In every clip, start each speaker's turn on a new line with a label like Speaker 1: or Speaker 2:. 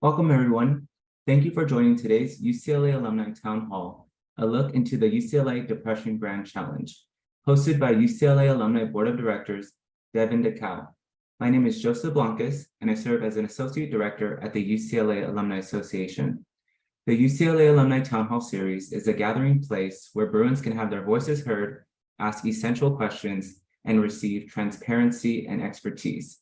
Speaker 1: Welcome, everyone. Thank you for joining today's UCLA Alumni Town Hall, a look into the UCLA Depression Grand Challenge, hosted by UCLA Alumni Board of Directors, Devon Dickau. My name is Joseph Blancas, and I serve as an Associate Director at the UCLA Alumni Association. The UCLA Alumni Town Hall series is a gathering place where Bruins can have their voices heard, ask essential questions, and receive transparency and expertise.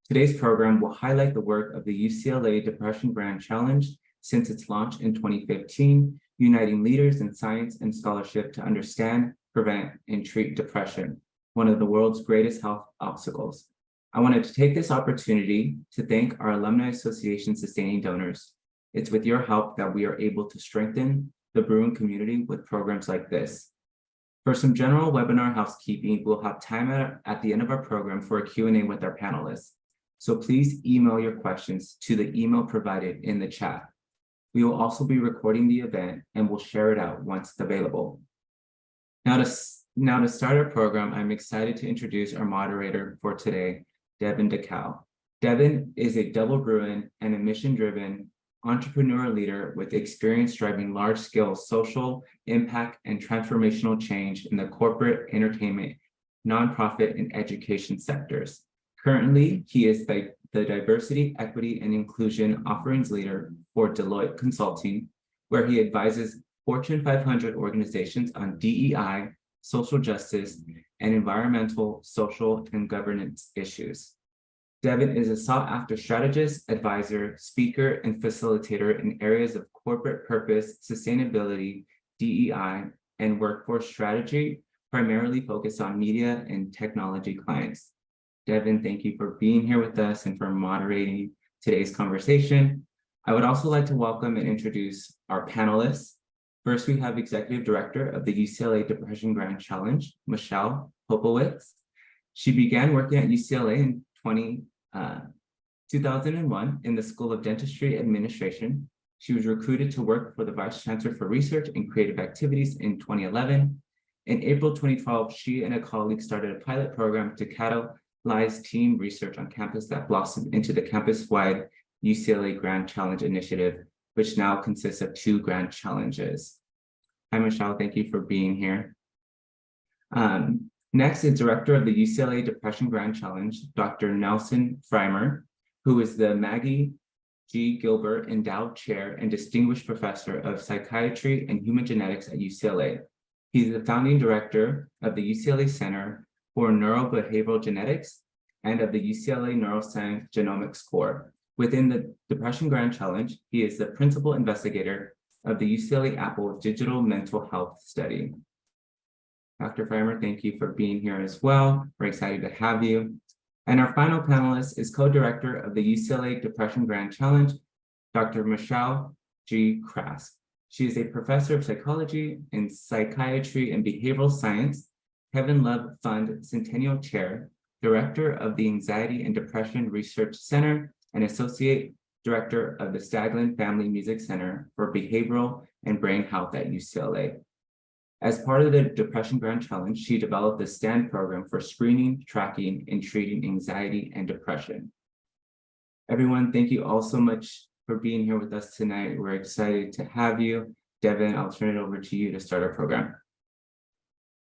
Speaker 1: Today's program will highlight the work of the UCLA Depression Grand Challenge since its launch in 2015, uniting leaders in science and scholarship to understand, prevent, and treat depression, one of the world's greatest health obstacles. I wanted to take this opportunity to thank our Alumni Association sustaining donors. It's with your help that we are able to strengthen the Bruin community with programs like this. For some general webinar housekeeping, we'll have time at the end of our program for a Q&A with our panelists. So please email your questions to the email provided in the chat. We will also be recording the event and we'll share it out once it's available. Now to start our program, I'm excited to introduce our moderator for today, Devon Dickau. Devon is a double Bruin and a mission-driven entrepreneur leader with experience driving large-scale social impact and transformational change in the corporate, entertainment, nonprofit, and education sectors. Currently, he is the Diversity, Equity, and Inclusion Offerings Leader for Deloitte Consulting, where he advises Fortune 500 organizations on DEI, social justice, and environmental, social, and governance issues. Devon is a sought-after strategist, advisor, speaker, and facilitator in areas of corporate purpose, sustainability, DEI, and workforce strategy, primarily focused on media and technology clients. Devon, thank you for being here with us and for moderating today's conversation. I would also like to welcome and introduce our panelists. First, we have Executive Director of the UCLA Depression Grand Challenge, Michelle Popowitz. She began working at UCLA in 2001 in the School of Dentistry Administration. She was recruited to work for the Vice Chancellor for Research and Creative Activities in 2011. In April 2012, she and a colleague started a pilot program to catalyze team research on campus that blossomed into the campus-wide UCLA Grand Challenge Initiative, which now consists of 2 Grand Challenges. Hi, Michelle, thank you for being here. Next is Director of the UCLA Depression Grand Challenge, Dr. Nelson Freimer, who is the Maggie G. Gilbert Endowed Chair and Distinguished Professor of Psychiatry and Human Genetics at UCLA. He's the founding director of the UCLA Center for Neurobehavioral Genetics and of the UCLA Neuroscience Genomics Core. Within the Depression Grand Challenge, he is the principal investigator of the UCLA Apple Digital Mental Health Study. Dr. Freimer, thank you for being here as well. We're excited to have you. And our final panelist is co-director of the UCLA Depression Grand Challenge, Dr. Michelle G. Krask. She is a professor of psychology and psychiatry and behavioral science, Kevin Love Fund Centennial Chair, Director of the Anxiety and Depression Research Center, and Associate Director of the Staglin Family Music Center for Behavioral and Brain Health at UCLA. As part of the Depression Grand Challenge, she developed the STAND program for screening, tracking, and treating anxiety and depression. Everyone, thank you all so much for being here with us tonight. We're excited to have you. Devon, I'll turn it over to you to start our program.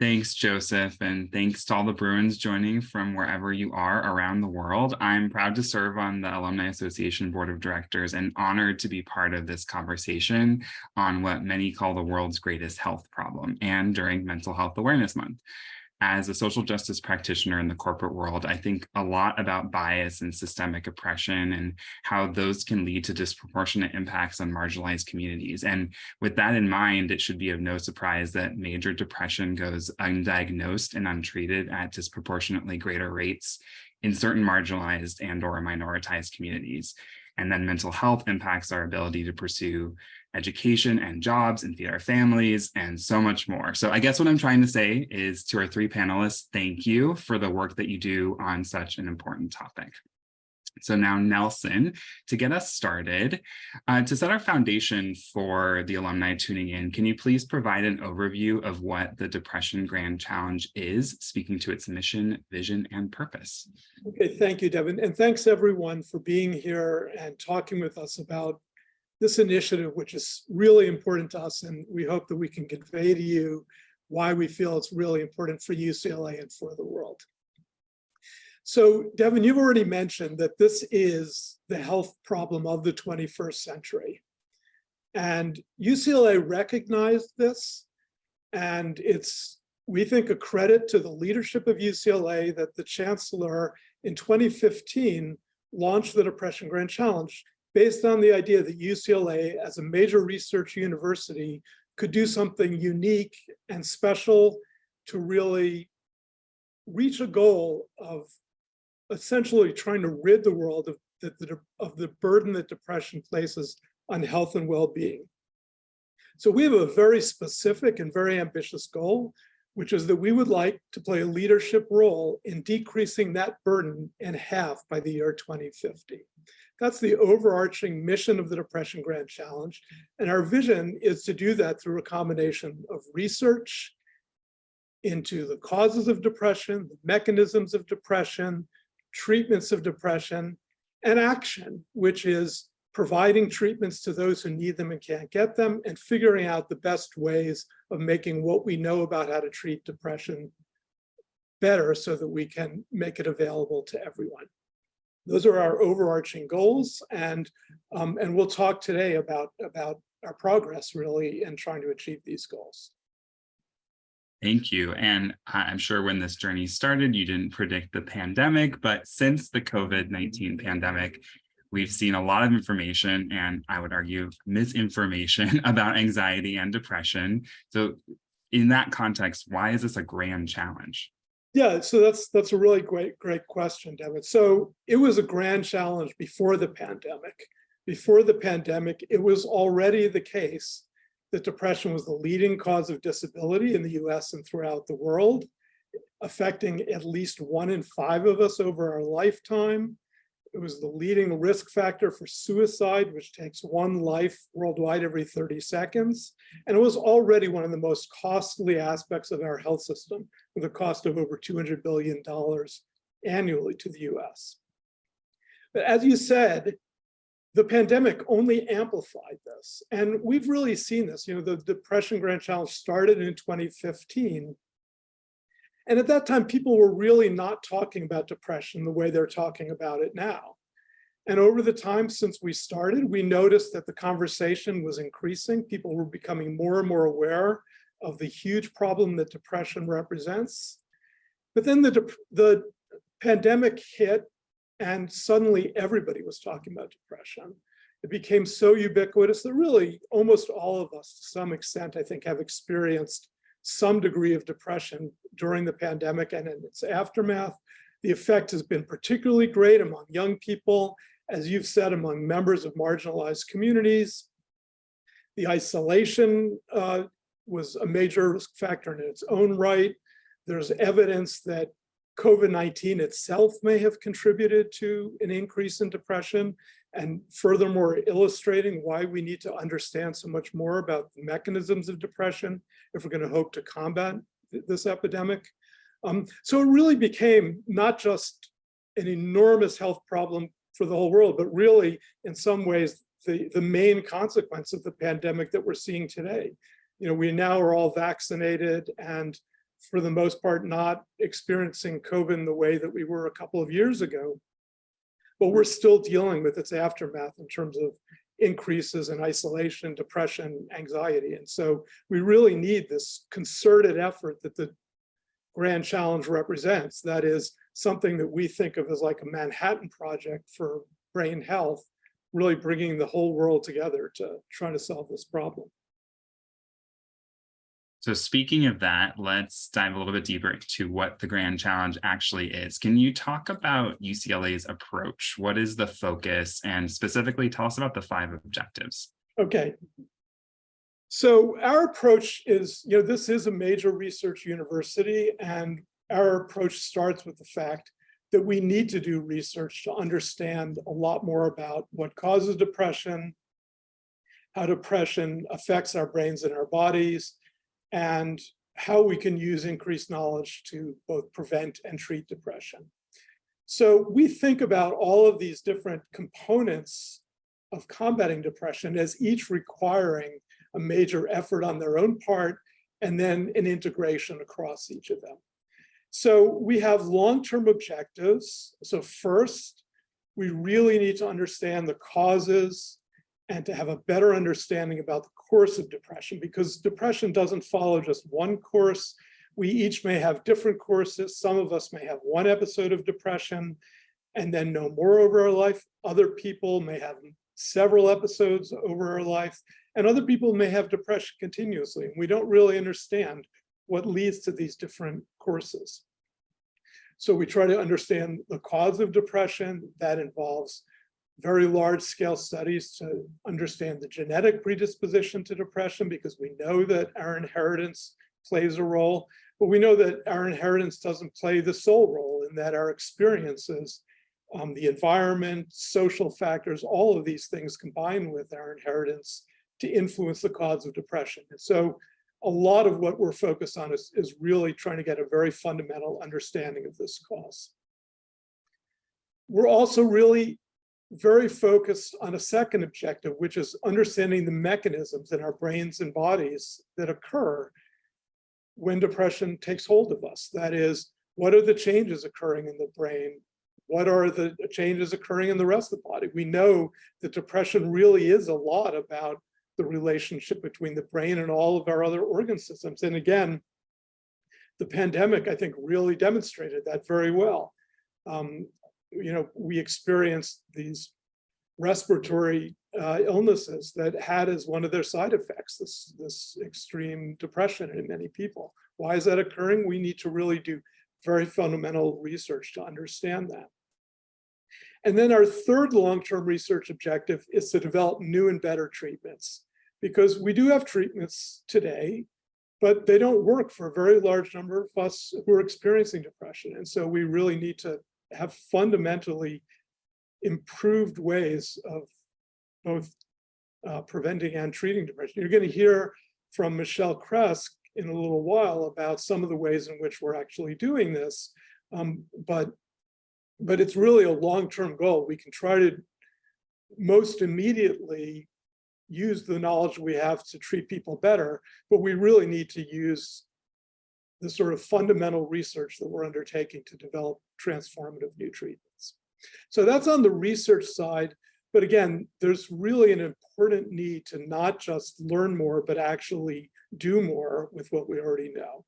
Speaker 2: Thanks, Joseph, and thanks to all the Bruins joining from wherever you are around the world. I'm proud to serve on the Alumni Association Board of Directors and honored to be part of this conversation on what many call the world's greatest health problem and during Mental Health Awareness Month. As a social justice practitioner in the corporate world, I think a lot about bias and systemic oppression and how those can lead to disproportionate impacts on marginalized communities. And with that in mind, it should be of no surprise that major depression goes undiagnosed and untreated at disproportionately greater rates in certain marginalized and/or minoritized communities. And then mental health impacts our ability to pursue education and jobs and feed our families and so much more. So I guess what I'm trying to say is to our 3 panelists, thank you for the work that you do on such an important topic. So now, Nelson, to get us started, to set our foundation for the alumni tuning in, can you please provide an overview of what the Depression Grand Challenge is, speaking to its mission, vision, and purpose?
Speaker 3: Okay, thank you, Devon. And thanks everyone for being here and talking with us about this initiative, which is really important to us. And we hope that we can convey to you why we feel it's really important for UCLA and for the world. So, Devon, you've already mentioned that this is the health problem of the 21st century. And UCLA recognized this, and it's, we think, a credit to the leadership of UCLA that the chancellor in 2015 launched the Depression Grand Challenge based on the idea that UCLA, as a major research university, could do something unique and special to really reach a goal of essentially trying to rid the world of the burden that depression places on health and well-being. So we have a very specific and very ambitious goal, which is that we would like to play a leadership role in decreasing that burden in half by the year 2050. That's the overarching mission of the Depression Grand Challenge. And our vision is to do that through a combination of research into the causes of depression, the mechanisms of depression, treatments of depression, and action, which is providing treatments to those who need them and can't get them, and figuring out the best ways of making what we know about how to treat depression better so that we can make it available to everyone. Those are our overarching goals, and we'll talk today about our progress really in trying to achieve these goals.
Speaker 2: Thank you. And I'm sure when this journey started, you didn't predict the pandemic, but since the COVID-19 pandemic, we've seen a lot of information, and I would argue misinformation about anxiety and depression. So in that context, why is this a grand challenge?
Speaker 3: Yeah, so that's a really great question, Devon. So it was a grand challenge before the pandemic. Before the pandemic, it was already the case that depression was the leading cause of disability in the US and throughout the world, affecting at least 1 in 5 of us over our lifetime. It was the leading risk factor for suicide, which takes 1 life worldwide every 30 seconds. And it was already one of the most costly aspects of our health system, with a cost of over $200 billion annually to the US. But as you said, the pandemic only amplified this. And we've really seen this. You know, the Depression Grand Challenge started in 2015. And at that time, people were really not talking about depression the way they're talking about it now. And over the time since we started, we noticed that the conversation was increasing. People were becoming more and more aware of the huge problem that depression represents. But then the pandemic hit, and suddenly everybody was talking about depression. It became so ubiquitous that really almost all of us, to some extent, I think, have experienced some degree of depression during the pandemic and in its aftermath. The effect has been particularly great among young people, as you've said, among members of marginalized communities. The isolation was a major risk factor in its own right. There's evidence that COVID-19 itself may have contributed to an increase in depression, and furthermore illustrating why we need to understand so much more about the mechanisms of depression if we're going to hope to combat this epidemic. So it really became not just an enormous health problem for the whole world, but really, in some ways, the main consequence of the pandemic that we're seeing today. You know, we now are all vaccinated and, for the most part, not experiencing COVID in the way that we were a couple of years ago. But we're still dealing with its aftermath in terms of increases in isolation, depression, anxiety. And so we really need this concerted effort that the Grand Challenge represents. That is something that we think of as like a Manhattan Project for brain health, really bringing the whole world together to try to solve this problem.
Speaker 2: So speaking of that, let's dive a little bit deeper into what the Grand Challenge actually is. Can you talk about UCLA's approach? What is the focus? And specifically, tell us about the 5 objectives.
Speaker 3: Okay. So our approach is, you know, this is a major research university, and our approach starts with the fact that we need to do research to understand a lot more about what causes depression, how depression affects our brains and our bodies, and how we can use increased knowledge to both prevent and treat depression. So we think about all of these different components of combating depression as each requiring a major effort on their own part, and then an integration across each of them. So we have long-term objectives. So first, we really need to understand the causes and to have a better understanding about the course of depression, because depression doesn't follow just one course. We each may have different courses. Some of us may have one episode of depression and then no more over our life. Other people may have several episodes over our life, and other people may have depression continuously. And we don't really understand what leads to these different courses. So we try to understand the cause of depression. That involves very large scale studies to understand the genetic predisposition to depression, because we know that our inheritance plays a role, but we know that our inheritance doesn't play the sole role, in that our experiences, the environment, social factors, all of these things combine with our inheritance to influence the cause of depression. And so a lot of what we're focused on is really trying to get a very fundamental understanding of this cause. We're also really very focused on a second objective, which is understanding the mechanisms in our brains and bodies that occur when depression takes hold of us. That is, what are the changes occurring in the brain? What are the changes occurring in the rest of the body? We know that depression really is a lot about the relationship between the brain and all of our other organ systems. And again, the pandemic, I think, really demonstrated that very well. We experienced these respiratory illnesses that had as one of their side effects this extreme depression in many people. Why is that occurring? We need to really do very fundamental research to understand that. And then our third long-term research objective is to develop new and better treatments, because we do have treatments today, but they don't work for a very large number of us who are experiencing depression. And so we really need to have fundamentally improved ways of both preventing and treating depression. You're going to hear from Michelle Kresk in a little while about some of the ways in which we're actually doing this, but it's really a long-term goal. We can try to most immediately use the knowledge we have to treat people better, but we really need to use the sort of fundamental research that we're undertaking to develop transformative new treatments. So that's on the research side. But again, there's really an important need to not just learn more, but actually do more with what we already know.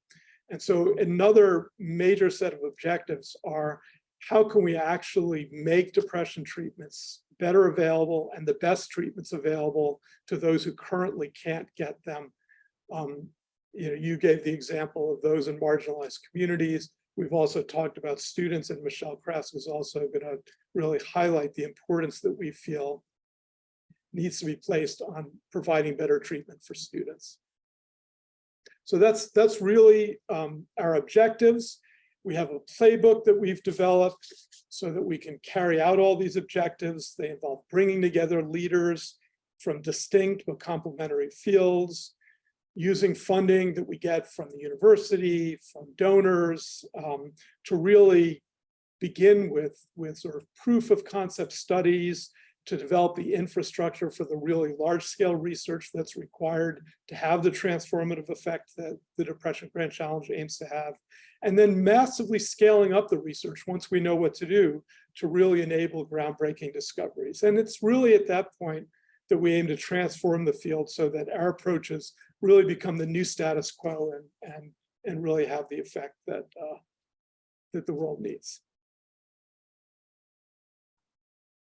Speaker 3: And so another major set of objectives are, how can we actually make depression treatments better available and the best treatments available to those who currently can't get them? You gave the example of those in marginalized communities. We've also talked about students, and Michelle Kresk is also going to really highlight the importance that we feel needs to be placed on providing better treatment for students. So that's really our objectives. We have a playbook that we've developed so that we can carry out all these objectives. They involve bringing together leaders from distinct but complementary fields, using funding that we get from the university, from donors, to really begin with sort of proof of concept studies, to develop the infrastructure for the really large scale research that's required to have the transformative effect that the Depression Grand Challenge aims to have, and then massively scaling up the research once we know what to do to really enable groundbreaking discoveries. And it's really at that point that we aim to transform the field so that our approaches really become the new status quo and really have the effect that the world needs.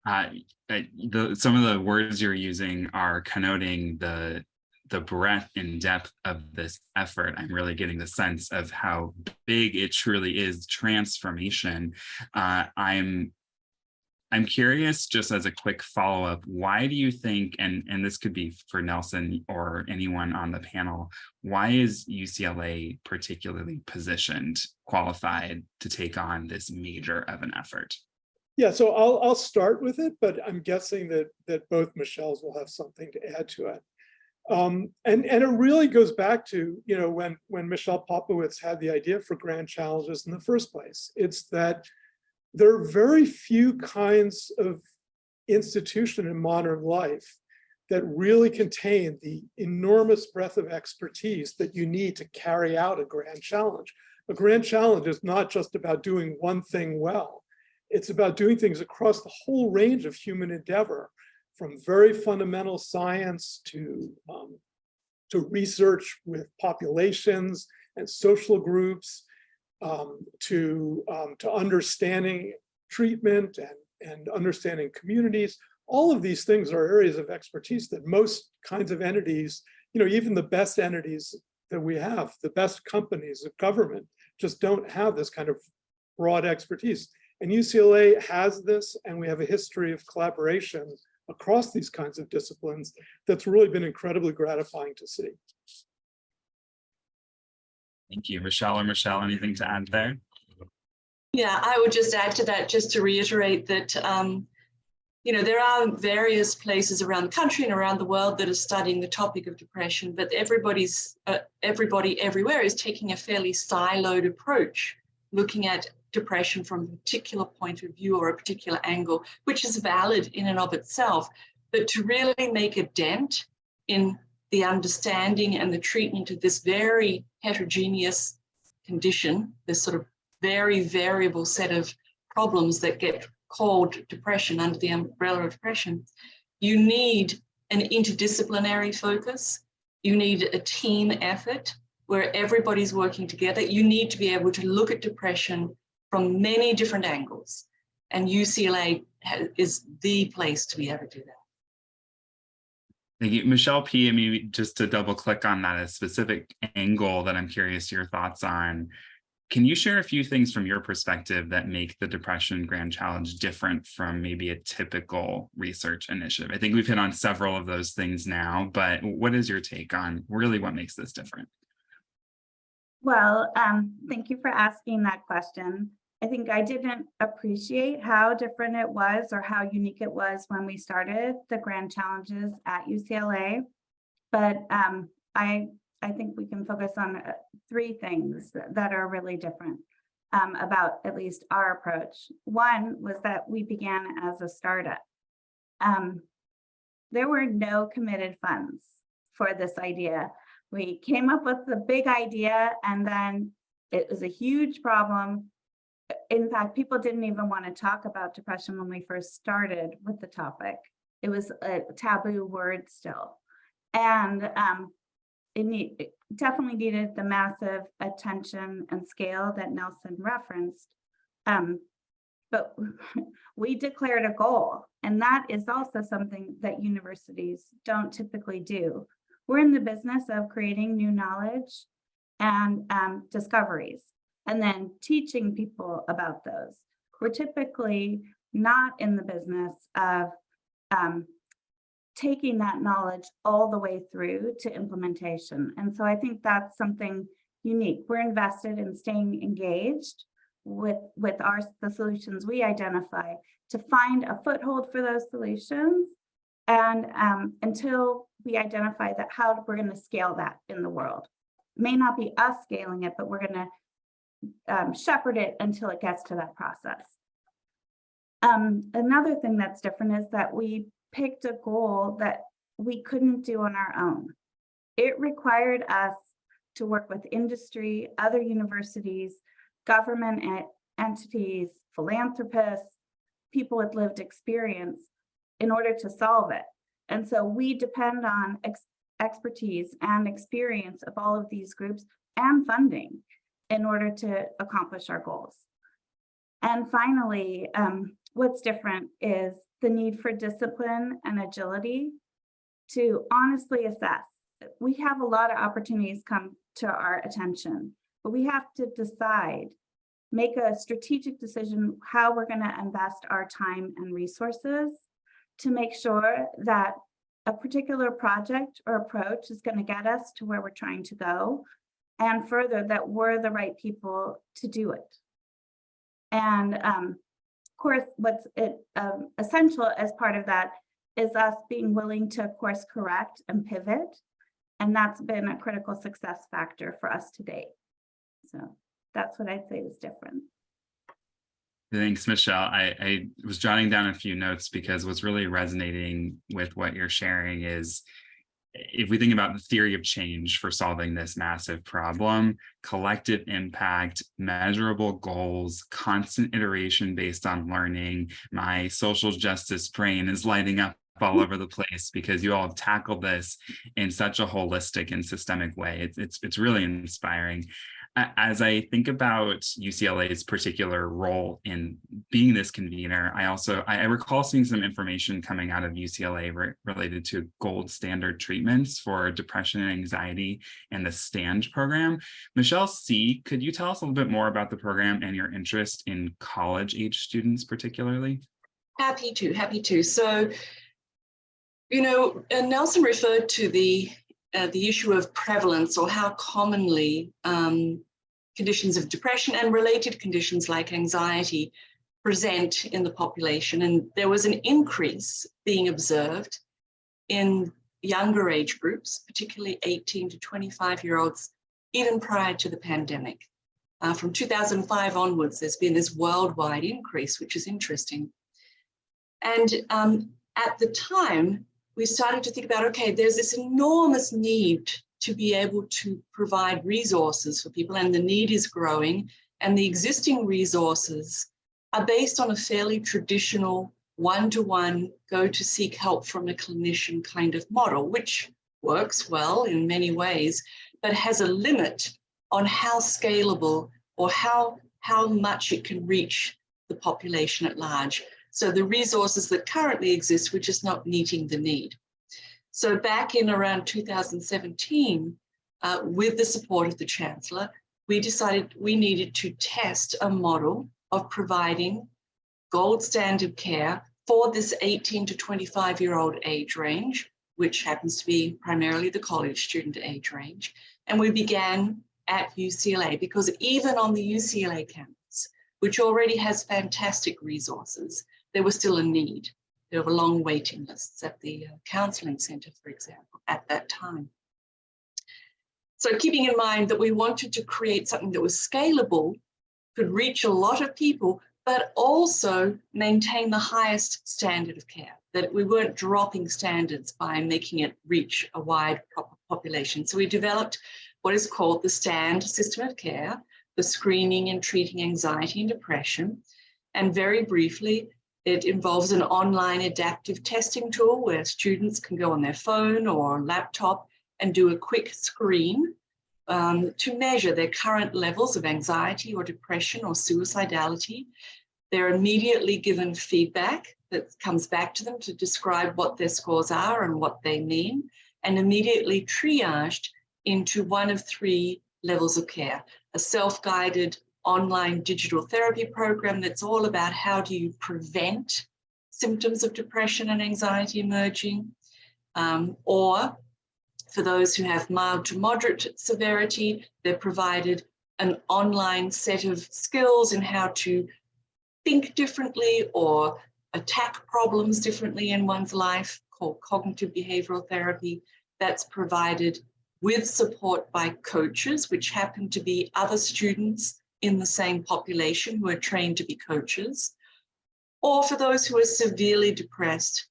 Speaker 2: Some of the words you're using are connoting the breadth and depth of this effort. I'm really getting the sense of how big it truly is transformation. I'm I'm curious, just as a quick follow-up, why do you think, and this could be for Nelson or anyone on the panel, why is UCLA particularly positioned, qualified to take on this major of an effort?
Speaker 3: Yeah, so I'll start with it, but I'm guessing that both Michelles will have something to add to it. And it really goes back to, you know, when Michelle Popowitz had the idea for Grand Challenges in the first place. It's that there are very few kinds of institution in modern life that really contain the enormous breadth of expertise that you need to carry out a grand challenge. A grand challenge is not just about doing one thing well. It's about doing things across the whole range of human endeavor, from very fundamental science to research with populations and social groups, to understanding treatment and understanding communities. All of these things are areas of expertise that most kinds of entities, you know, even the best entities that we have, the best companies of government, just don't have this kind of broad expertise. And UCLA has this, and we have a history of collaboration across these kinds of disciplines that's really been incredibly gratifying to see.
Speaker 2: Thank you. Michelle, anything to add there?
Speaker 4: Yeah, I would just add to that, just to reiterate that, you know, there are various places around the country and around the world that are studying the topic of depression, but everybody everywhere is taking a fairly siloed approach, looking at depression from a particular point of view or a particular angle, which is valid in and of itself. But to really make a dent in the understanding and the treatment of this very heterogeneous condition, this sort of very variable set of problems that get called depression under the umbrella of depression, you need an interdisciplinary focus. You need a team effort where everybody's working together. You need to be able to look at depression from many different angles. And UCLA is the place to be able to do that.
Speaker 2: Thank you. Michelle P., I mean, just to double click on that, a specific angle that I'm curious your thoughts on. Can you share a few things from your perspective that make the Depression Grand Challenge different from maybe a typical research initiative? I think we've hit on several of those things now, but what is your take on really what makes this different?
Speaker 5: Well, thank you for asking that question. I think I didn't appreciate how different it was or how unique it was when we started the Grand Challenges at UCLA, but I think we can focus on three things that are really different about at least our approach. One was that we began as a startup. There were no committed funds for this idea. We came up with the big idea and then it was a huge problem. In fact, people didn't even want to talk about depression when we first started with the topic. It was a taboo word still. And it definitely needed the massive attention and scale that Nelson referenced. But we declared a goal, and that is also something that universities don't typically do. We're in the business of creating new knowledge and discoveries, and then teaching people about those. We're typically not in the business of taking that knowledge all the way through to implementation. And so I think that's something unique. We're invested in staying engaged with the solutions we identify to find a foothold for those solutions. And until we identify that how we're going to scale that in the world. It may not be us scaling it, but we're going to shepherd it until it gets to that process. Another thing that's different is that we picked a goal that we couldn't do on our own. It required us to work with industry, other universities, government entities, philanthropists, people with lived experience in order to solve it. And so we depend on expertise and experience of all of these groups and funding in order to accomplish our goals. And finally, what's different is the need for discipline and agility to honestly assess. We have a lot of opportunities come to our attention, but we have to decide make a strategic decision how we're going to invest our time and resources to make sure that a particular project or approach is going to get us to where we're trying to go, and further, that we're the right people to do it. And of course, what's essential as part of that is us being willing to course correct and pivot. And that's been a critical success factor for us to date. So that's what I'd say is different.
Speaker 2: Thanks, Michelle. I was jotting down a few notes because what's really resonating with what you're sharing is, if we think about the theory of change for solving this massive problem, collective impact, measurable goals, constant iteration based on learning, my social justice brain is lighting up all over the place because you all have tackled this in such a holistic and systemic way. It's really inspiring. As I think about UCLA's particular role in being this convener, I recall seeing some information coming out of UCLA related to gold standard treatments for depression and anxiety and the STAND program. Michelle C., could you tell us a little bit more about the program and your interest in college-age students particularly?
Speaker 4: Happy to. So, Nelson referred to the issue of prevalence, or how commonly conditions of depression and related conditions like anxiety present in the population. And there was an increase being observed in younger age groups, particularly 18 to 25-year-olds, even prior to the pandemic. From 2005 onwards, there's been this worldwide increase, which is interesting. And at the time, we started to think about, okay, there's this enormous need to be able to provide resources for people, and the need is growing, and the existing resources are based on a fairly traditional one-to-one, go to seek help from a clinician kind of model, which works well in many ways, but has a limit on how scalable or how much it can reach the population at large. So the resources that currently exist were just not meeting the need. So back in around 2017, with the support of the Chancellor, we decided we needed to test a model of providing gold standard care for this 18 to 25-year-old age range, which happens to be primarily the college student age range. And we began at UCLA, because even on the UCLA campus, which already has fantastic resources, there was still a need. There were long waiting lists at the counseling center, for example, at that time. So keeping in mind that we wanted to create something that was scalable, could reach a lot of people, but also maintain the highest standard of care, that we weren't dropping standards by making it reach a wide population. So we developed what is called the STAND system of care for screening and treating anxiety and depression. And very briefly, it involves an online adaptive testing tool where students can go on their phone or laptop and do a quick screen to measure their current levels of anxiety or depression or suicidality. They're immediately given feedback that comes back to them to describe what their scores are and what they mean, and immediately triaged into one of three levels of care: a self-guided online digital therapy program that's all about how do you prevent symptoms of depression and anxiety emerging, or for those who have mild to moderate severity, they're provided an online set of skills in how to think differently or attack problems differently in one's life, called cognitive behavioral therapy. That's provided with support by coaches, which happen to be other students in the same population who are trained to be coaches, or for those who are severely depressed,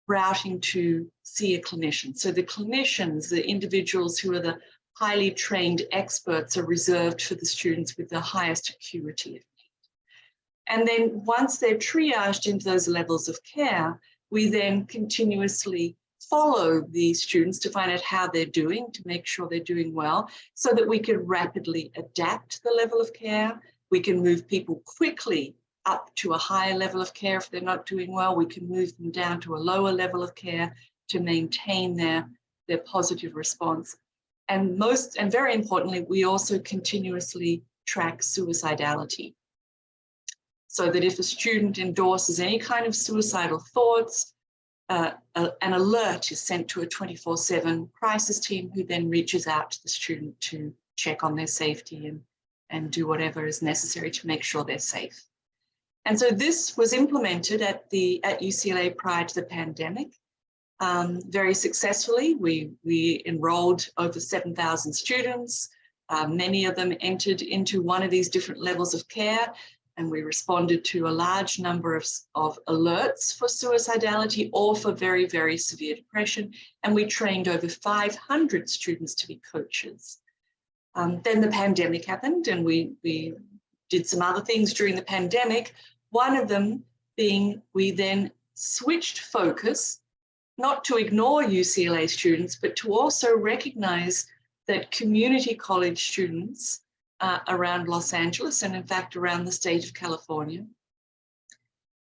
Speaker 4: routing to see a clinician. So the clinicians, the individuals who are the highly trained experts, are reserved for the students with the highest acuity of need. And then once they're triaged into those levels of care, we then continuously follow these students to find out how they're doing, to make sure they're doing well, so that we can rapidly adapt the level of care. We can move people quickly up to a higher level of care. If they're not doing well, we can move them down to a lower level of care to maintain their positive response. And very importantly, we also continuously track suicidality. So that if a student endorses any kind of suicidal thoughts, an alert is sent to a 24/7 crisis team who then reaches out to the student to check on their safety and do whatever is necessary to make sure they're safe. And so this was implemented at UCLA prior to the pandemic very successfully. We enrolled over 7,000 students. Many of them entered into one of these different levels of care, and we responded to a large number of alerts for suicidality or for very, very severe depression. And we trained over 500 students to be coaches. Then the pandemic happened, and we did some other things during the pandemic. One of them being we then switched focus, not to ignore UCLA students, but to also recognize that community college students around Los Angeles, and in fact around the state of California,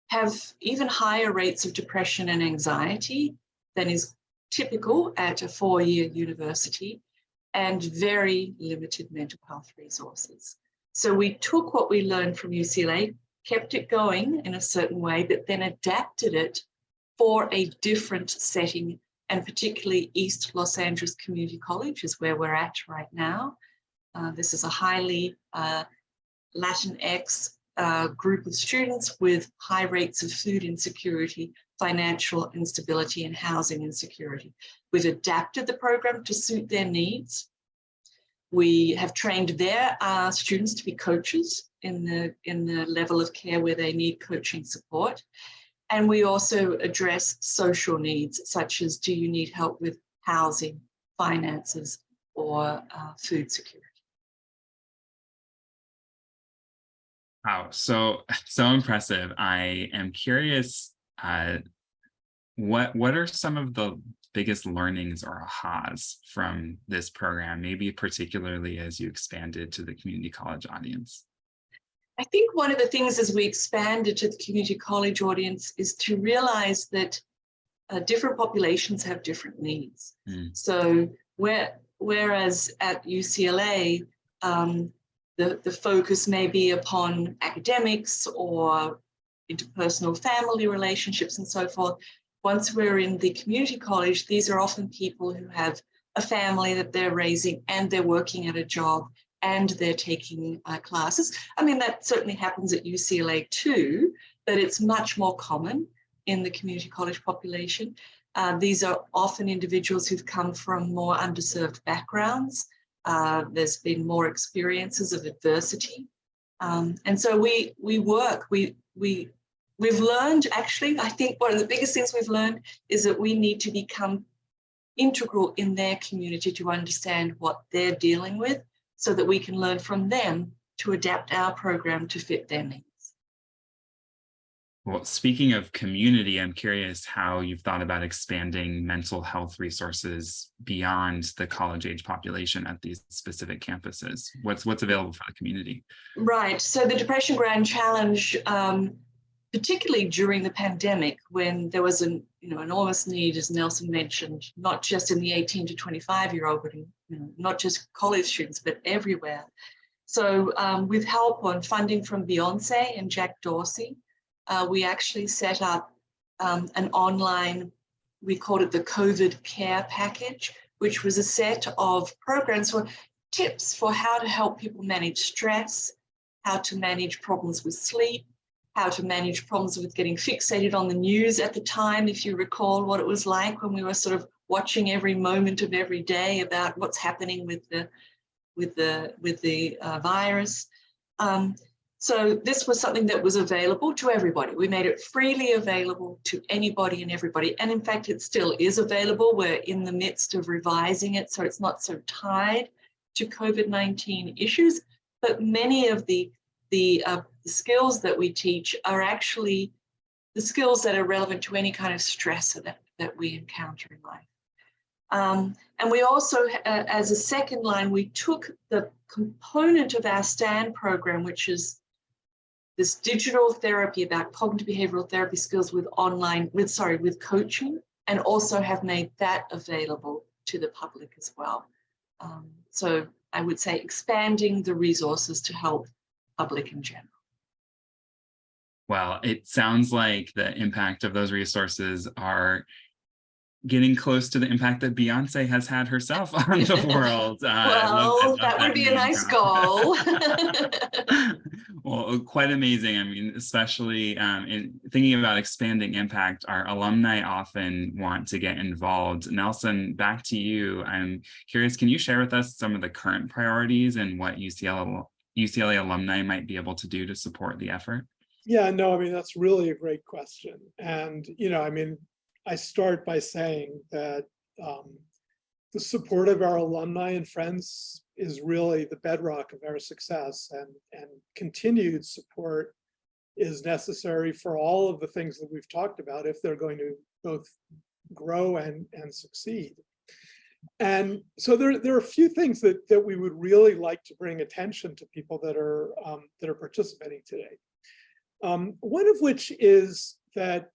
Speaker 4: have even higher rates of depression and anxiety than is typical at a 4-year university, and very limited mental health resources. So we took what we learned from UCLA, kept it going in a certain way, but then adapted it for a different setting, and particularly East Los Angeles Community College is where we're at right now. This is a highly Latinx group of students with high rates of food insecurity, financial instability, and housing insecurity. We've adapted the program to suit their needs. We have trained their students to be coaches in the level of care where they need coaching support. And we also address social needs, such as, do you need help with housing, finances, or food security?
Speaker 2: Wow, so impressive. I am curious, what are some of the biggest learnings or ahas from this program, maybe particularly as you expanded to the community college audience?
Speaker 4: I think one of the things as we expanded to the community college audience is to realize that different populations have different needs. So whereas at UCLA, the focus may be upon academics or interpersonal family relationships and so forth. Once we're in the community college, these are often people who have a family that they're raising, and they're working at a job, and they're taking classes. I mean, that certainly happens at UCLA too, but it's much more common in the community college population. These are often individuals who've come from more underserved backgrounds. There's been more experiences of adversity. And so we've learned, actually, I think one of the biggest things we've learned is that we need to become integral in their community to understand what they're dealing with, so that we can learn from them to adapt our program to fit their needs.
Speaker 2: Well, speaking of community, I'm curious how you've thought about expanding mental health resources beyond the college age population at these specific campuses. What's available for the community?
Speaker 4: Right. So the Depression Grand Challenge, particularly during the pandemic, when there was an enormous need, as Nelson mentioned, not just in the 18 to 25-year-old, but not just college students, but everywhere. So with help on funding from Beyonce and Jack Dorsey, we actually set up an online, we called it the COVID Care Package, which was a set of programs for tips for how to help people manage stress, how to manage problems with sleep, how to manage problems with getting fixated on the news at the time, if you recall what it was like when we were sort of watching every moment of every day about what's happening with the virus. So this was something that was available to everybody. We made it freely available to anybody and everybody. And in fact, it still is available. We're in the midst of revising it, so it's not so tied to COVID-19 issues. But many of the skills that we teach are actually the skills that are relevant to any kind of stressor that we encounter in life. And we also, as a second line, we took the component of our STAND program, which is this digital therapy about cognitive behavioral therapy skills with coaching, and also have made that available to the public as well. So I would say, expanding the resources to help public in general.
Speaker 2: Well, it sounds like the impact of those resources are getting close to the impact that Beyonce has had herself on the world.
Speaker 4: Well, that would be a nice goal.
Speaker 2: Well, quite amazing. I mean, especially in thinking about expanding impact, our alumni often want to get involved. Nelson, back to you. I'm curious, can you share with us some of the current priorities and what UCLA alumni might be able to do to support the effort?
Speaker 3: Yeah, no, I mean, that's really a great question. And, I mean, I start by saying that the support of our alumni and friends is really the bedrock of our success, and continued support is necessary for all of the things that we've talked about if they're going to both grow and succeed. And so there are a few things that we would really like to bring attention to people that are participating today. One of which is that,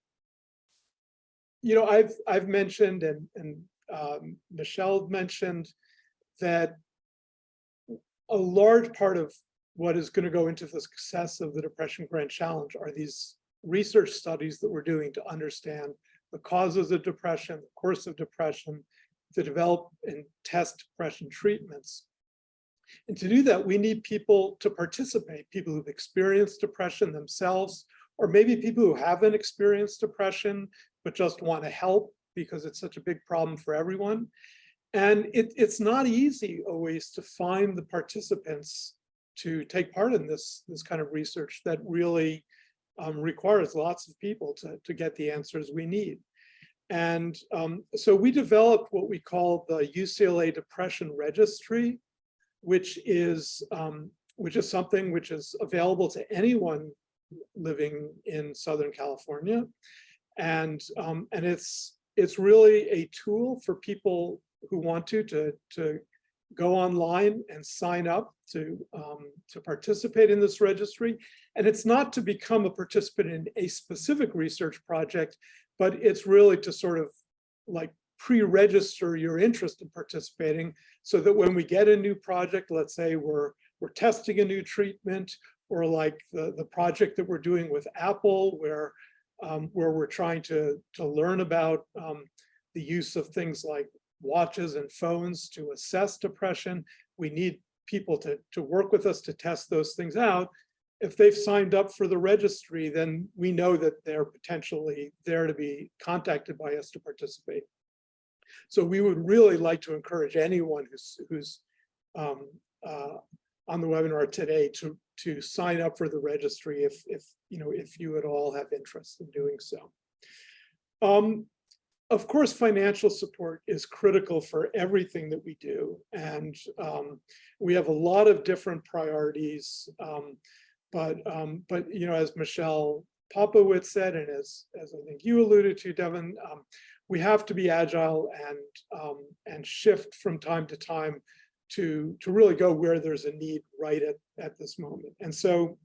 Speaker 3: I've mentioned and Michelle mentioned that a large part of what is going to go into the success of the Depression Grand Challenge are these research studies that we're doing to understand the causes of depression, the course of depression, to develop and test depression treatments. And to do that, we need people to participate, people who've experienced depression themselves, or maybe people who haven't experienced depression, but just want to help because it's such a big problem for everyone. And it's not easy always to find the participants to take part in this kind of research that really requires lots of people to get the answers we need. And so we developed what we call the UCLA Depression Registry, which is something which is available to anyone living in Southern California, and it's really a tool for people who want to go online and sign up to participate in this registry. And it's not to become a participant in a specific research project, but it's really to sort of like pre-register your interest in participating, so that when we get a new project, let's say we're testing a new treatment, or like the project that we're doing with Apple, where we're trying to learn about the use of things like watches and phones to assess depression. We need people to work with us to test those things out. If they've signed up for the registry, then we know that they're potentially there to be contacted by us to participate. So we would really like to encourage anyone who's on the webinar today to sign up for the registry if you at all have interest in doing so. Of course, financial support is critical for everything that we do, and we have a lot of different priorities. But as Michelle Popowitz said, and as I think you alluded to, Devon, we have to be agile and shift from time to time to really go where there's a need right at this moment. And so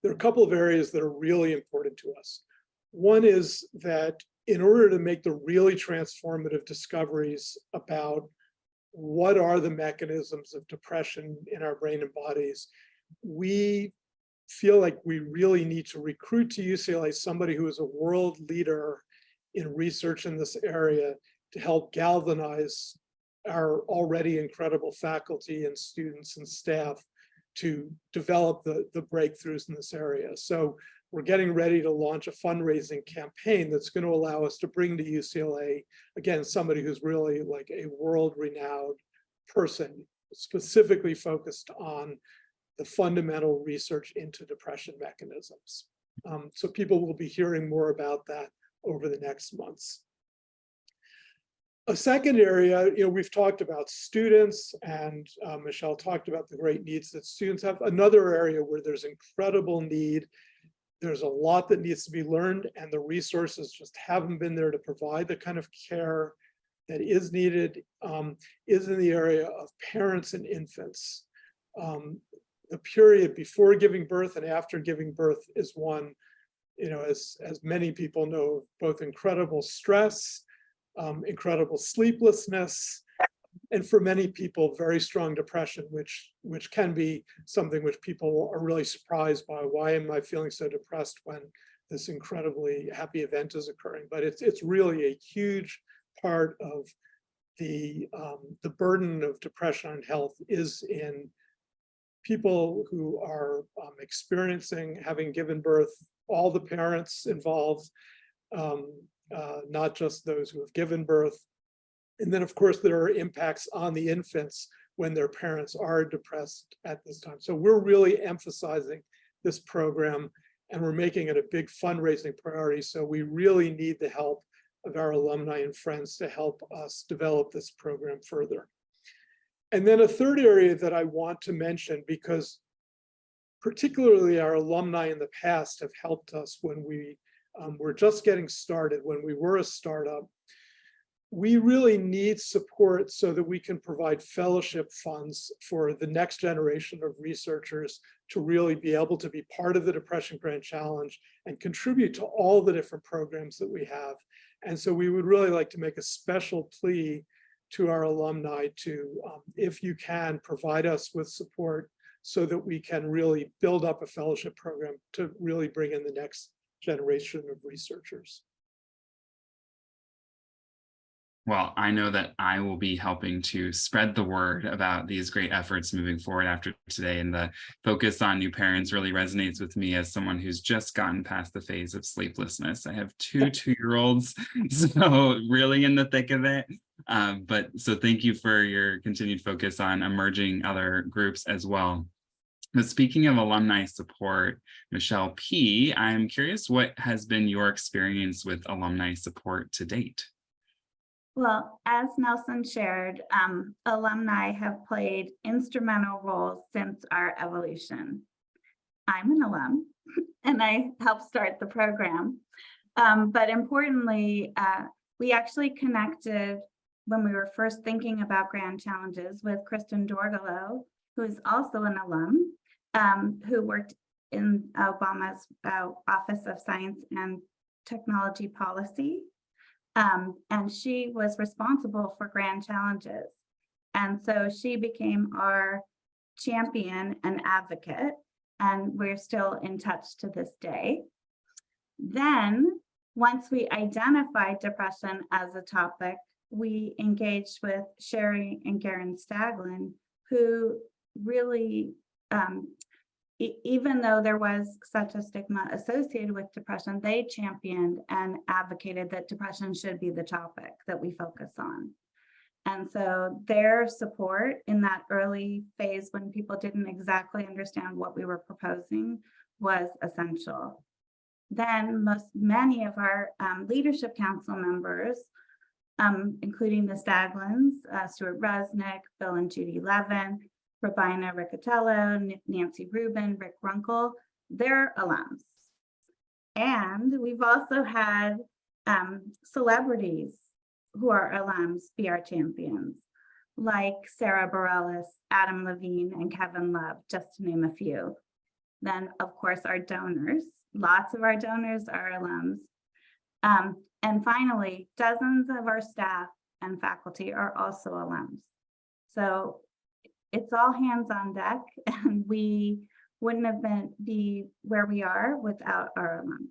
Speaker 3: there are a couple of areas that are really important to us. One is that in order to make the really transformative discoveries about what are the mechanisms of depression in our brain and bodies, we feel like we really need to recruit to UCLA somebody who is a world leader in research in this area to help galvanize our already incredible faculty and students and staff to develop the breakthroughs in this area. So we're getting ready to launch a fundraising campaign that's going to allow us to bring to UCLA, again, somebody who's really like a world-renowned person, specifically focused on the fundamental research into depression mechanisms. So people will be hearing more about that over the next months. A second area, we've talked about students, and Michelle talked about the great needs that students have. Another area where there's incredible need, there's a lot that needs to be learned, and the resources just haven't been there to provide the kind of care that is needed, is in the area of parents and infants. The period before giving birth and after giving birth is one, as many people know, both incredible stress, incredible sleeplessness, and for many people, very strong depression, which can be something which people are really surprised by. Why am I feeling so depressed when this incredibly happy event is occurring? But it's really a huge part of the burden of depression on health is in people who are experiencing having given birth, all the parents involved, not just those who have given birth. And then, of course, there are impacts on the infants when their parents are depressed at this time. So we're really emphasizing this program, and we're making it a big fundraising priority. So we really need the help of our alumni and friends to help us develop this program further. And then a third area that I want to mention, because particularly our alumni in the past have helped us when we were just getting started, when we were a startup. We really need support so that we can provide fellowship funds for the next generation of researchers to really be able to be part of the Depression Grand Challenge and contribute to all the different programs that we have. And so we would really like to make a special plea to our alumni to, if you can, provide us with support so that we can really build up a fellowship program to really bring in the next generation of researchers.
Speaker 2: Well, I know that I will be helping to spread the word about these great efforts moving forward after today, and the focus on new parents really resonates with me as someone who's just gotten past the phase of sleeplessness. I have two two-year-olds, so really in the thick of it. But so thank you for your continued focus on emerging other groups as well. But speaking of alumni support, Michelle P., I'm curious, what has been your experience with alumni support to date?
Speaker 5: Well, as Nelson shared, alumni have played instrumental roles since our evolution. I'm an alum and I helped start the program. But importantly, we actually connected when we were first thinking about grand challenges with Kristen Dorgalo, who is also an alum, who worked in Obama's Office of Science and Technology Policy. And she was responsible for grand challenges. And so she became our champion and advocate, and we're still in touch to this day. Then, once we identified depression as a topic, we engaged with Sherry and Garen Staglin, who really, even though there was such a stigma associated with depression, they championed and advocated that depression should be the topic that we focus on. And so their support in that early phase when people didn't exactly understand what we were proposing was essential. Then many of our leadership council members, including the Staglins, Stuart Resnick, Bill and Judy Levin, Rabina Riccatello, Nancy Rubin, Rick Runkle, they're alums. And we've also had celebrities who are alums be our champions, like Sarah Bareilles, Adam Levine, and Kevin Love, just to name a few. Then, of course, our donors. Lots of our donors are alums. And finally, dozens of our staff and faculty are also alums. So it's all hands on deck, and we wouldn't have be where we are without our alums.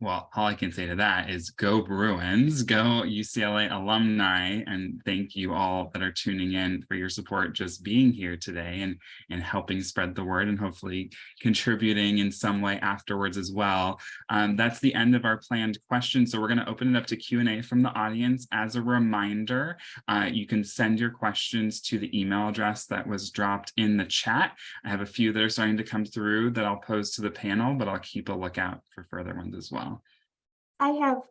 Speaker 2: Well, all I can say to that is go Bruins, go UCLA alumni, and thank you all that are tuning in for your support just being here today and helping spread the word and hopefully contributing in some way afterwards as well. That's the end of our planned questions. So we're going to open it up to Q&A from the audience. As a reminder, you can send your questions to the email address that was dropped in the chat. I have a few that are starting to come through that I'll pose to the panel, but I'll keep a lookout for further ones as well.
Speaker 5: I have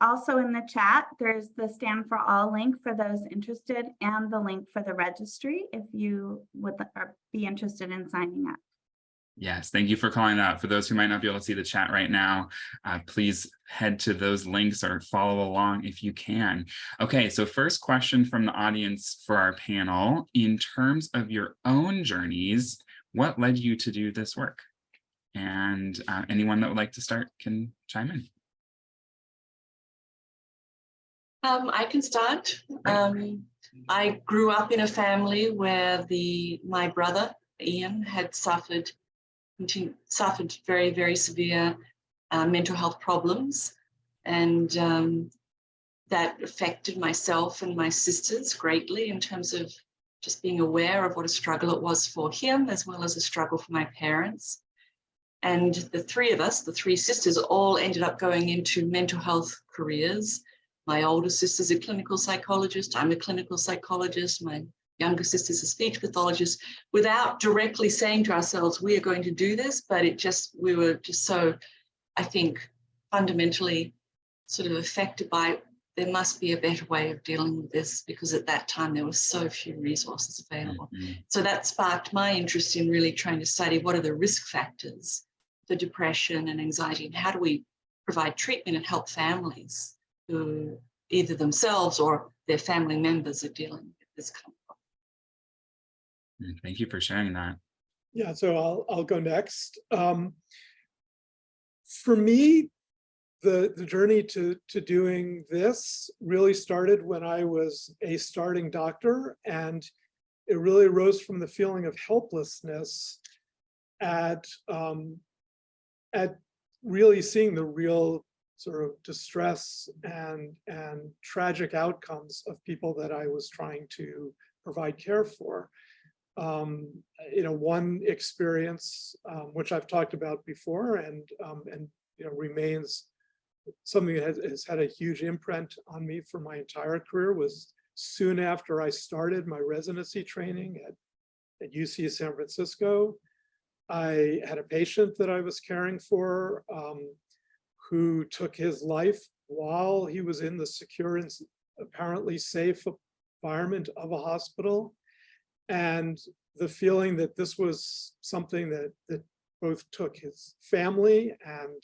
Speaker 5: also in the chat, there's the Stand for All link for those interested and the link for the registry if you would be interested in signing up.
Speaker 2: Yes, thank you for calling that out. For those who might not be able to see the chat right now, please head to those links or follow along if you can. Okay, so first question from the audience for our panel. In terms of your own journeys, what led you to do this work? And anyone that would like to start can chime in.
Speaker 4: I can start. I grew up in a family where my brother, Ian, had suffered very, very severe mental health problems. And that affected myself and my sisters greatly in terms of just being aware of what a struggle it was for him, as well as a struggle for my parents. And the three of us, the three sisters, all ended up going into mental health careers. My older sister's a clinical psychologist. I'm a clinical psychologist. My younger sister's a speech pathologist, without directly saying to ourselves, we are going to do this, but we were just so, I think, fundamentally sort of affected by, there must be a better way of dealing with this, because at that time there were so few resources available. So that sparked my interest in really trying to study what are the risk factors for depression and anxiety, and how do we provide treatment and help families who either themselves or their family members are dealing with this kind of problem.
Speaker 2: Thank you for sharing that.
Speaker 3: Yeah, so I'll go next. For me, the journey to doing this really started when I was a starting doctor, and it really rose from the feeling of helplessness at really seeing the real sort of distress and tragic outcomes of people that I was trying to provide care for. One experience, which I've talked about before, and remains something that has had a huge imprint on me for my entire career, was soon after I started my residency training at UC San Francisco. I had a patient that I was caring for who took his life while he was in the secure and apparently safe environment of a hospital. And the feeling that this was something that both took his family and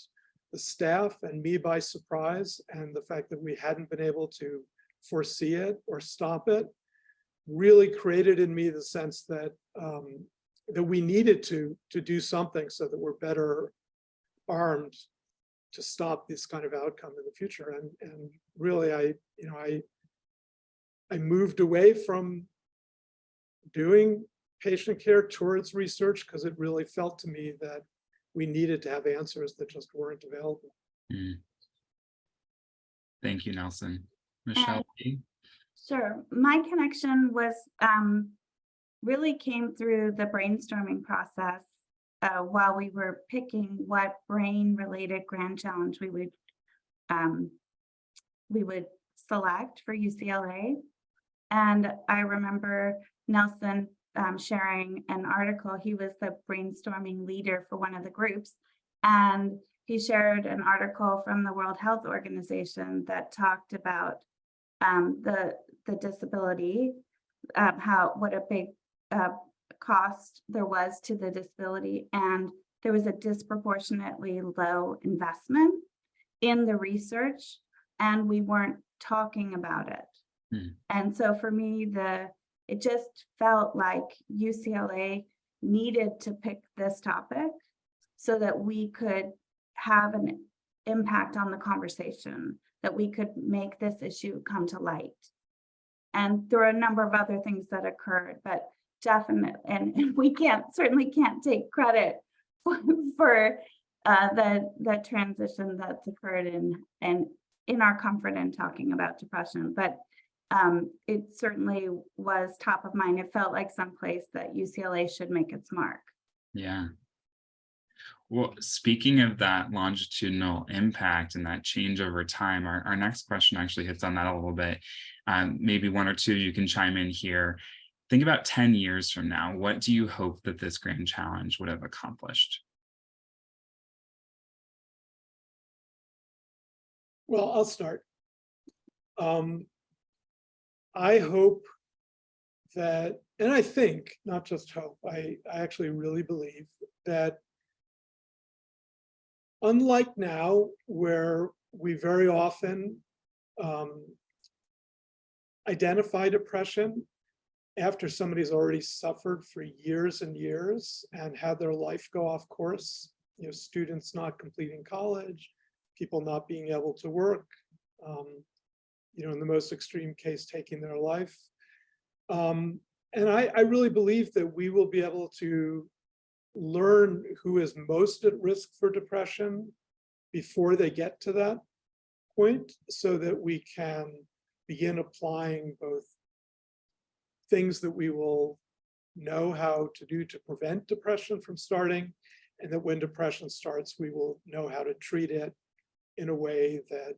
Speaker 3: the staff and me by surprise, and the fact that we hadn't been able to foresee it or stop it, really created in me the sense that that we needed to do something so that we're better armed to stop this kind of outcome in the future. And really, I moved away from doing patient care towards research, because it really felt to me that we needed to have answers that just weren't available.
Speaker 2: Thank you, Nelson. Michelle?
Speaker 5: Sure. My connection was really came through the brainstorming process while we were picking what brain-related grand challenge we would select for UCLA. And I remember Nelson sharing an article. He was the brainstorming leader for one of the groups, and he shared an article from the World Health Organization that talked about the disability, what a big cost there was to the disability, and there was a disproportionately low investment in the research, and we weren't talking about it. And so for me, it just felt like UCLA needed to pick this topic so that we could have an impact on the conversation, that we could make this issue come to light. And there are a number of other things that occurred, but definitely, and we certainly can't take credit for the transition that's occurred in our comfort in talking about depression. But it certainly was top of mind. It felt like someplace that UCLA should make its mark.
Speaker 2: Yeah. Well, speaking of that longitudinal impact and that change over time, our next question actually hits on that a little bit. Maybe one or two you can chime in here. Think about 10 years from now. What do you hope that this grand challenge would have accomplished?
Speaker 3: Well, I'll start. I hope that, and I think, not just hope, I actually really believe that, unlike now, where we very often identify depression after somebody's already suffered for years and years and had their life go off course, students not completing college, people not being able to work, in the most extreme case, taking their life. And I really believe that we will be able to learn who is most at risk for depression before they get to that point, so that we can begin applying both things that we will know how to do to prevent depression from starting, and that when depression starts, we will know how to treat it in a way that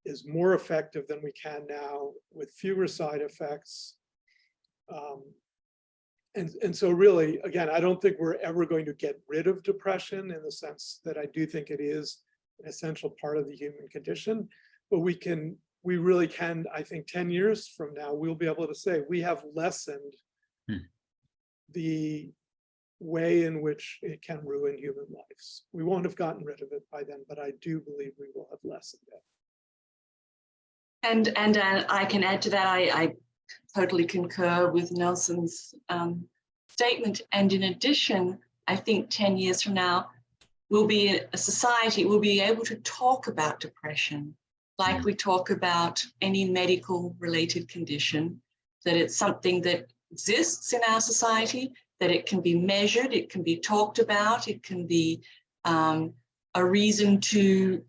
Speaker 3: is more effective than we can now, with fewer side effects. And so really, again, I don't think we're ever going to get rid of depression, in the sense that I do think it is an essential part of the human condition, but we really can, I think 10 years from now, we'll be able to say we have lessened the way in which it can ruin human lives. We won't have gotten rid of it by then, but I do believe we will have lessened it.
Speaker 4: And I can add to that, I totally concur with Nelson's statement. And in addition, I think 10 years from now, we'll be a society, we'll be able to talk about depression like we talk about any medical related condition, that it's something that exists in our society, that it can be measured, it can be talked about, it can be a reason to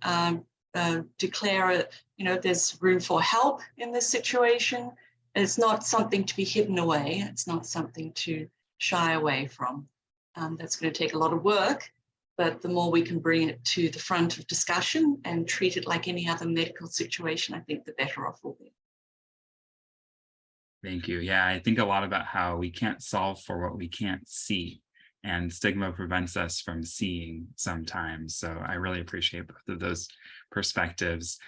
Speaker 4: declare, there's room for help in this situation. It's not something to be hidden away. It's not something to shy away from. That's going to take a lot of work, but the more we can bring it to the front of discussion and treat it like any other medical situation, I think the better off we'll be.
Speaker 2: Thank you. Yeah, I think a lot about how we can't solve for what we can't see, and stigma prevents us from seeing sometimes. So I really appreciate both of those perspectives.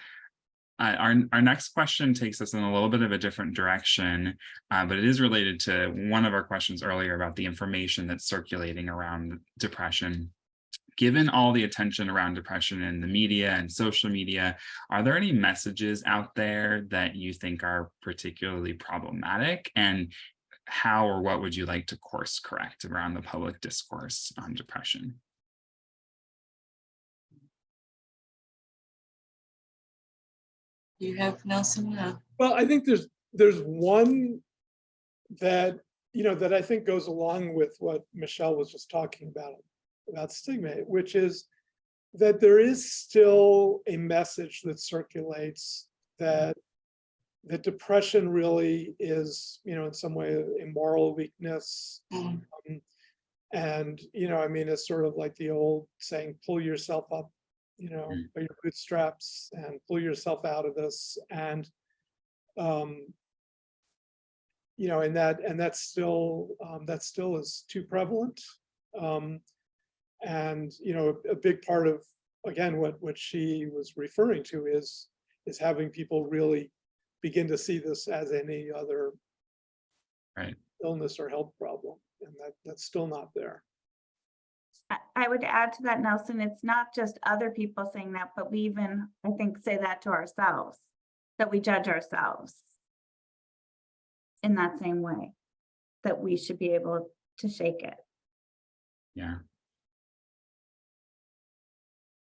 Speaker 2: Our next question takes us in a little bit of a different direction, but it is related to one of our questions earlier about the information that's circulating around depression. Given all the attention around depression in the media and social media, are there any messages out there that you think are particularly problematic? And how or what would you like to course correct around the public discourse on depression?
Speaker 4: You have, Nelson?
Speaker 3: Well, I think there's one that, that I think goes along with what Michelle was just talking about stigma, which is that there is still a message that circulates that depression really is, in some way, a moral weakness. And, it's sort of like the old saying, pull yourself up, by your bootstraps and pull yourself out of this. And, and that still is too prevalent. And a big part of, again, what she was referring to is having people really begin to see this as any other illness or health problem, and that's still not there.
Speaker 5: I would add to that, Nelson, it's not just other people saying that, but we even, I think, say that to ourselves, that we judge ourselves in that same way, that we should be able to shake it.
Speaker 2: Yeah.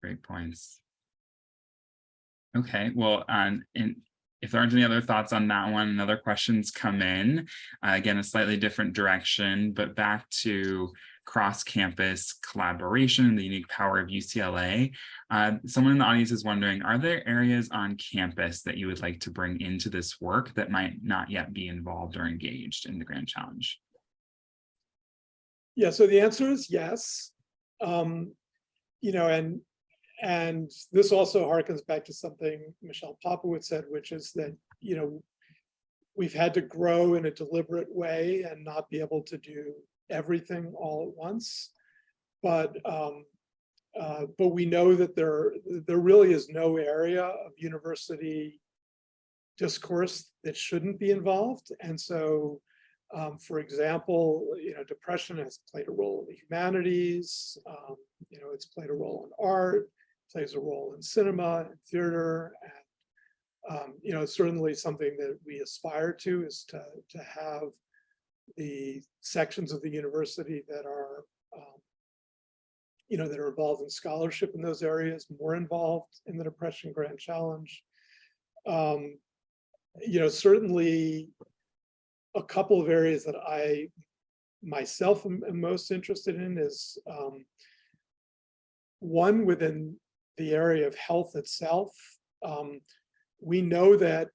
Speaker 2: Great points. Okay, well, if there aren't any other thoughts on that one, and other questions come in, again, a slightly different direction, but back to cross-campus collaboration, the unique power of UCLA. Someone in the audience is wondering, are there areas on campus that you would like to bring into this work that might not yet be involved or engaged in the Grand Challenge?
Speaker 3: Yeah, so the answer is yes. And this also harkens back to something Michelle Popowitz said, which is that, we've had to grow in a deliberate way and not be able to do everything all at once. But we know that there really is no area of university discourse that shouldn't be involved. And so, for example, depression has played a role in the humanities. It's played a role in art, plays a role in cinema and theater, and certainly something that we aspire to is to have the sections of the university that are that are involved in scholarship in those areas more involved in the Depression Grand Challenge. certainly a couple of areas that I myself am most interested in is one within the area of health itself. We know that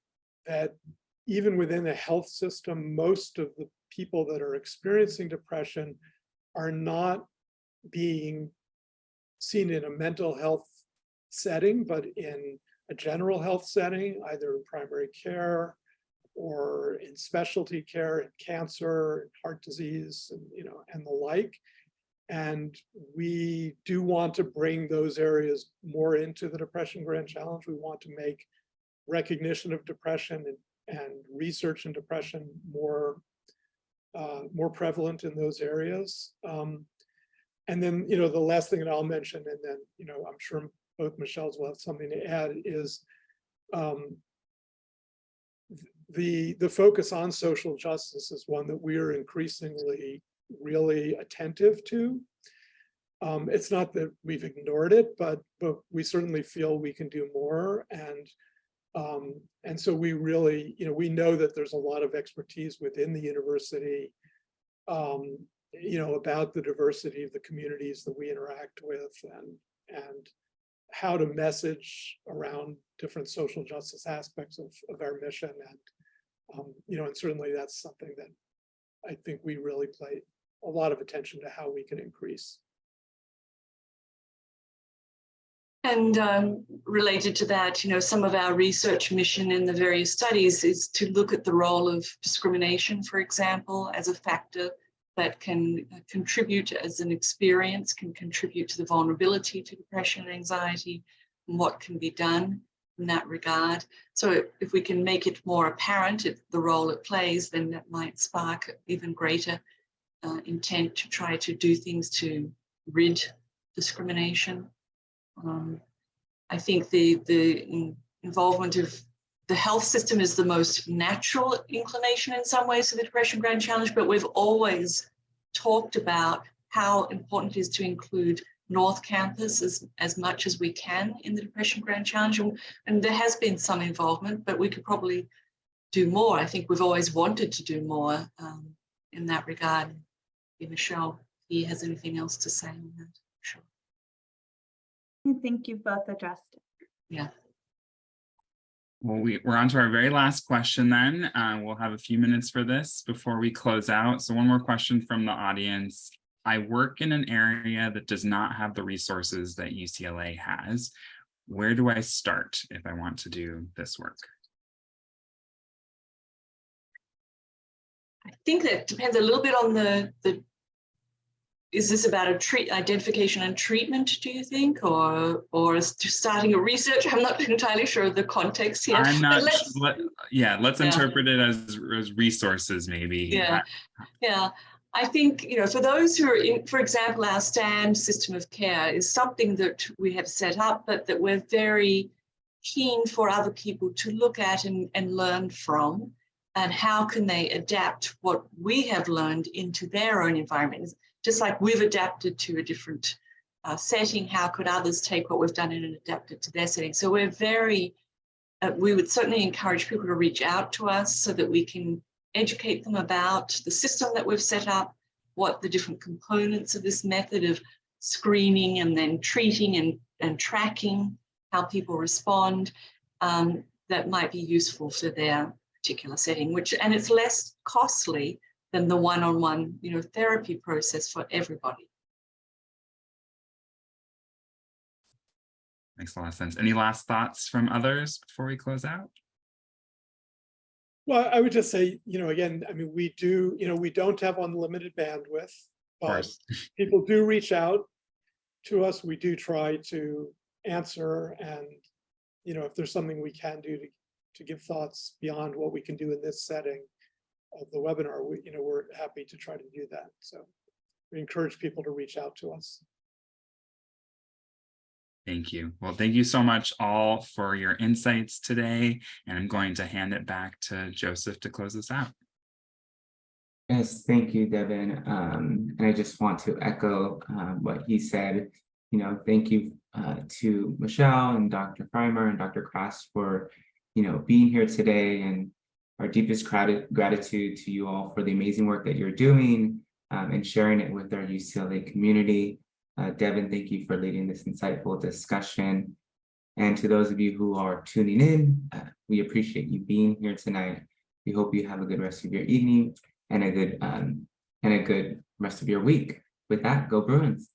Speaker 3: even within the health system, most of the people that are experiencing depression are not being seen in a mental health setting, but in a general health setting, either in primary care or in specialty care, in cancer, in heart disease, and the like. And we do want to bring those areas more into the Depression Grand Challenge. We want to make recognition of depression and research in depression more prevalent in those areas. And then, the last thing that I'll mention, and then, I'm sure both Michelles will have something to add, is the focus on social justice is one that we are increasingly really attentive to. It's not that we've ignored it, but we certainly feel we can do more. And so we really, we know that there's a lot of expertise within the university, about the diversity of the communities that we interact with, and how to message around different social justice aspects of our mission. And certainly that's something that I think we really pay a lot of attention to, how we can increase.
Speaker 4: And related to that, some of our research mission in the various studies is to look at the role of discrimination, for example, as a factor that can contribute, as an experience, can contribute to the vulnerability to depression and anxiety, and what can be done in that regard. So if we can make it more apparent, the role it plays, then that might spark even greater intent to try to do things to rid discrimination. I think the involvement of the health system is the most natural inclination in some ways to the Depression Grand Challenge, but we've always talked about how important it is to include North Campus as much as we can in the Depression Grand Challenge. And there has been some involvement, but we could probably do more. I think we've always wanted to do more in that regard. Michelle, if he has anything else to say on that, sure.
Speaker 5: I think you've both addressed it.
Speaker 4: Yeah.
Speaker 2: Well, we're on to our very last question then. We'll have a few minutes for this before we close out. So one more question from the audience. I work in an area that does not have the resources that UCLA has. Where do I start if I want to do this work?
Speaker 4: I think that depends a little bit on the is this about identification and treatment, do you think, or starting a research? I'm not entirely sure of the context here.
Speaker 2: I'm not let's interpret it as resources, maybe.
Speaker 4: Yeah. I think, for those who are in, for example, our STAND system of care is something that we have set up, but that we're very keen for other people to look at and learn from, and how can they adapt what we have learned into their own environment. Just like we've adapted to a different setting, how could others take what we've done and adapt it to their setting? So we're very, we would certainly encourage people to reach out to us so that we can educate them about the system that we've set up, what the different components of this method of screening and then treating and tracking how people respond, that might be useful for their particular setting, and it's less costly than the one-on-one, therapy process for everybody.
Speaker 2: Makes a lot of sense. Any last thoughts from others before we close out?
Speaker 3: Well, I would just say, again, I mean, we don't have unlimited bandwidth, but people do reach out to us. We do try to answer, and, if there's something we can do to give thoughts beyond what we can do in this setting of the webinar, we're happy to try to do that. So we encourage people to reach out to us.
Speaker 2: Thank you. Well, thank you so much all for your insights today. And I'm going to hand it back to Joseph to close this out.
Speaker 1: Yes, thank you, Devon. And I just want to echo what he said. Thank you to Michelle and Dr. Freimer and Dr. Krass for being here today, and our deepest gratitude to you all for the amazing work that you're doing and sharing it with our UCLA community. Devon, thank you for leading this insightful discussion. And to those of you who are tuning in, we appreciate you being here tonight. We hope you have a good rest of your evening and a good rest of your week. With that, go Bruins.